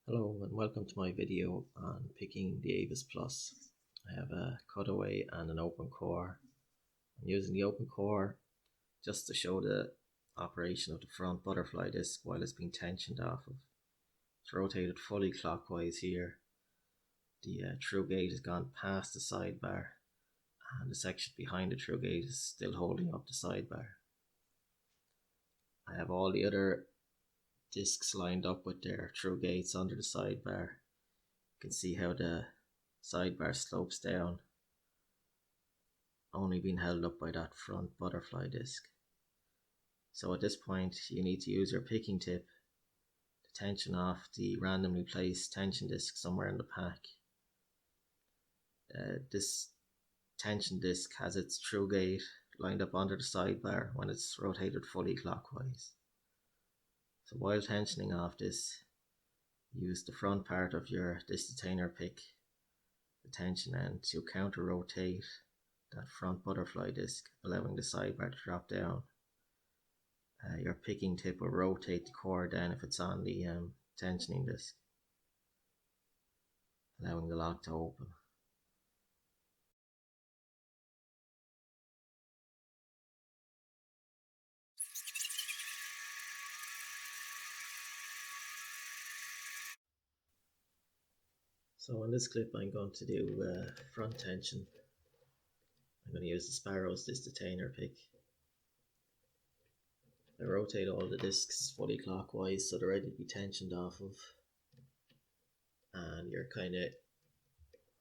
Hello and welcome to my video on picking the ABUS Plus. I have a cutaway and an open core. I'm using the open core just to show the operation of the front butterfly disc while it's being tensioned off of. It's rotated fully clockwise here. The through gate has gone past the sidebar and the section behind the through gate is still holding up the sidebar. I have all the other discs lined up with their through gates under the sidebar. You can see how the sidebar slopes down, only being held up by that front butterfly disc. So at this point you need to use your picking tip to tension off the randomly placed tension disc somewhere in the pack. This tension disc has its through gate lined up under the sidebar when it's rotated fully clockwise. So while tensioning off this, use the front part of your disc detainer pick, the tension end, to counter rotate that front butterfly disc, allowing the sidebar to drop down. Your picking tip will rotate the core down if it's on the tensioning disc, allowing the lock to open. So in this clip I'm going to do front tension. I'm going to use the Sparrow's disc detainer pick. I rotate all the discs fully clockwise so they're ready to be tensioned off of, and you're kind of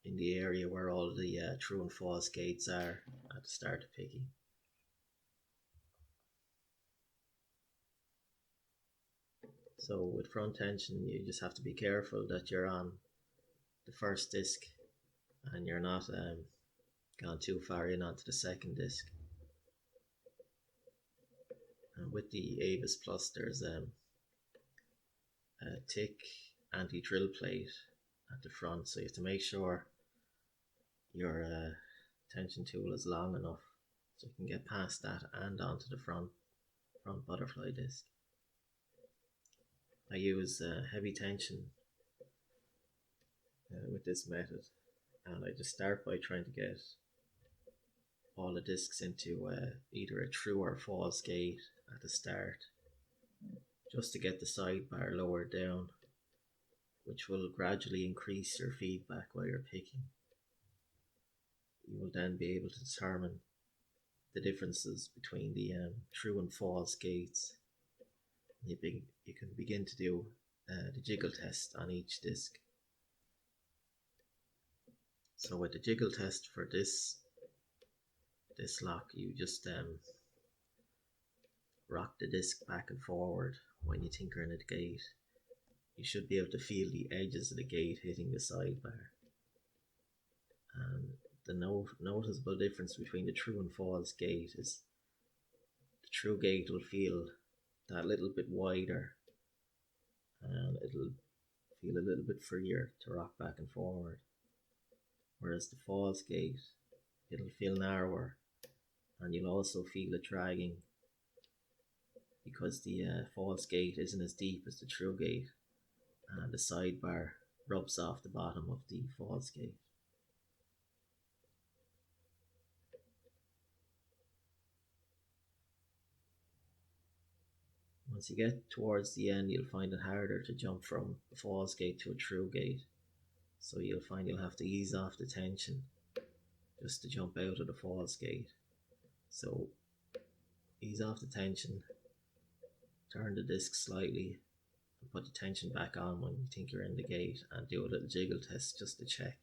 in the area where all the true and false gates are at the start of picking. So with front tension you just have to be careful that you're on the first disc and you're not gone too far in onto the second disc. And with the ABUS Plus there's a thick anti-drill plate at the front, so you have to make sure your tension tool is long enough so you can get past that and onto the front butterfly disc. I use heavy tension with this method, and I just start by trying to get all the discs into either a true or false gate at the start, just to get the sidebar lowered down, which will gradually increase your feedback while you're picking. You will then be able to determine the differences between the true and false gates. You can begin to do the jiggle test on each disc. So with the jiggle test for this lock, you just rock the disc back and forward when you tinker in the gate. You should be able to feel the edges of the gate hitting the sidebar. And the noticeable difference between the true and false gate is the true gate will feel that little bit wider and it'll feel a little bit freer to rock back and forward, whereas the false gate, it'll feel narrower and you'll also feel it dragging because the false gate isn't as deep as the true gate and the sidebar rubs off the bottom of the false gate. Once you get towards the end, you'll find it harder to jump from a false gate to a true gate, so you'll find you'll have to ease off the tension just to jump out of the false gate. So ease off the tension, turn the disc slightly and put the tension back on when you think you're in the gate, and do a little jiggle test just to check.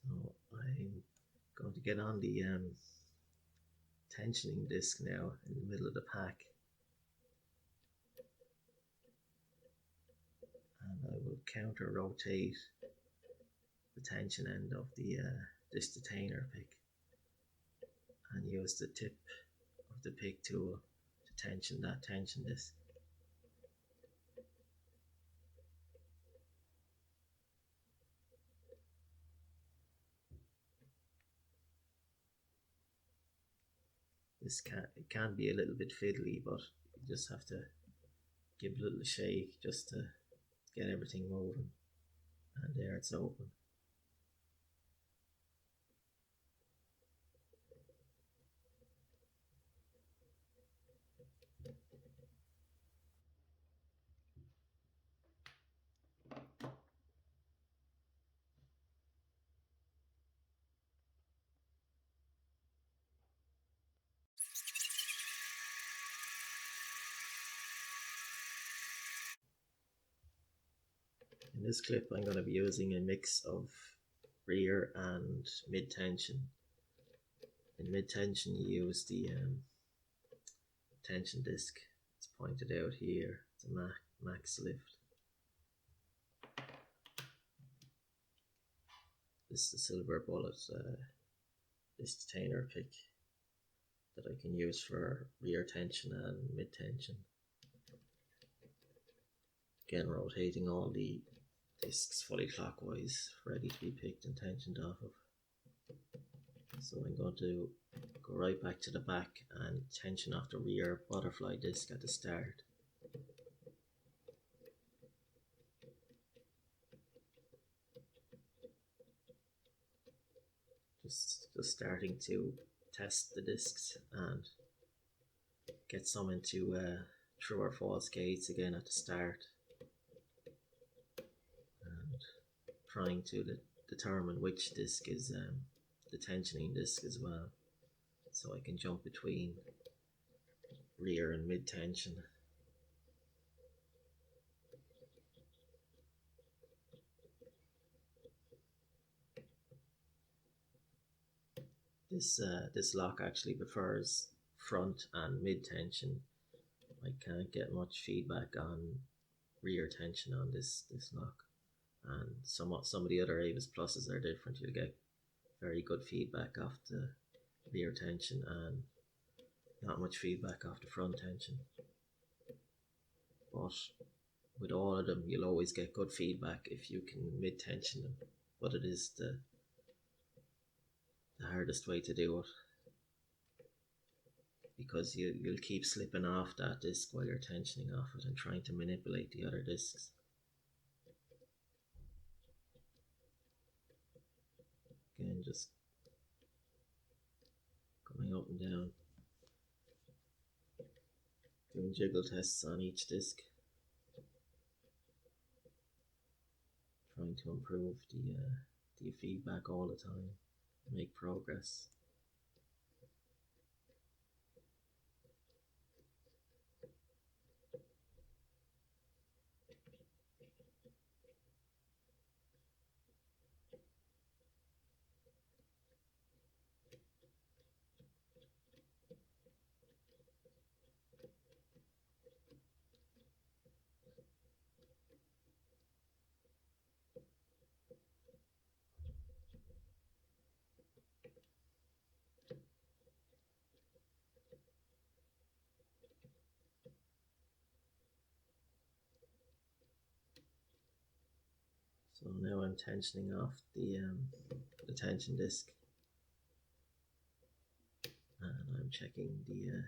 So I'm going to get on the tensioning disc now in the middle of the pack, and I will counter rotate the tension end of the disc detainer pick and use the tip of the pick tool to tension that tension disc. it can be a little bit fiddly, but you just have to give it a little shake just to get everything moving. And there it's open. In this clip I'm going to be using a mix of rear and mid tension. In mid tension you use the tension disc. It's pointed out here. It's a max lift. This is the silver bullet disc detainer pick that I can use for rear tension and mid tension. Again, rotating all the discs fully clockwise, ready to be picked and tensioned off of. So I'm going to go right back to the back and tension off the rear butterfly disc at the start. Just starting to test the discs and get some into true or false gates again at the start, and trying to determine which disc is the tensioning disc as well, so I can jump between rear and mid tension. This lock actually prefers front and mid tension. I can't get much feedback on rear tension on this lock, and some of the other ABUS pluses are different. You'll get very good feedback off the rear tension and not much feedback off the front tension. But with all of them you'll always get good feedback if you can mid tension them, but it is the hardest way to do it, because you'll keep slipping off that disc while you're tensioning off it and trying to manipulate the other discs. Again, just going up and down, doing jiggle tests on each disc, trying to improve the feedback all the time, make progress. So now I'm tensioning off the tension disc, and I'm checking the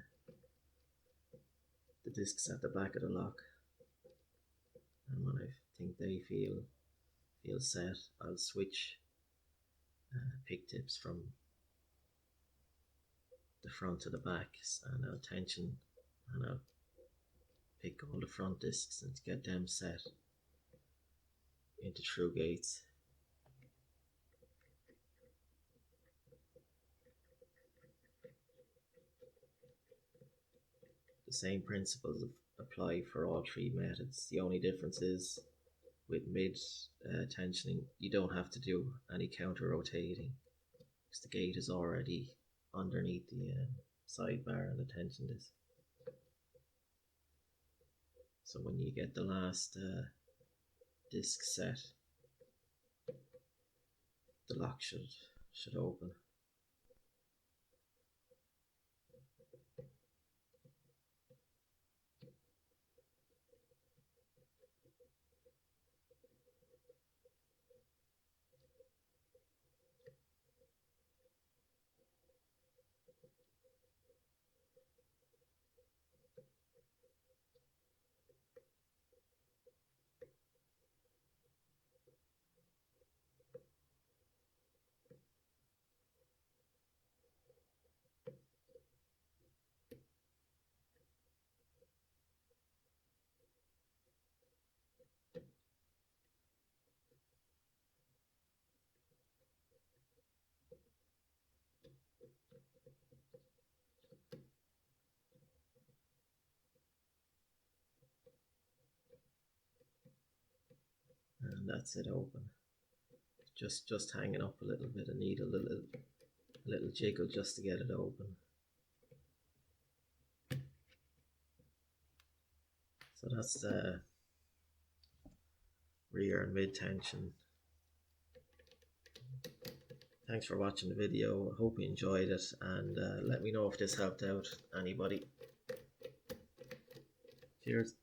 discs at the back of the lock, and when I think they feel set, I'll switch pick tips from the front to the back, and I'll tension and I'll pick all the front discs and get them set into true gates. The same principles apply for all three methods. The only difference is with mid tensioning you don't have to do any counter rotating because the gate is already underneath the sidebar and the tension disc. So when you get the last disc set, the lock should open. And that's it open. Just hanging up a little bit. I need a little jiggle just to get it open. So that's the rear and mid tension. Thanks for watching the video. I hope you enjoyed it, and let me know if this helped out anybody. Cheers.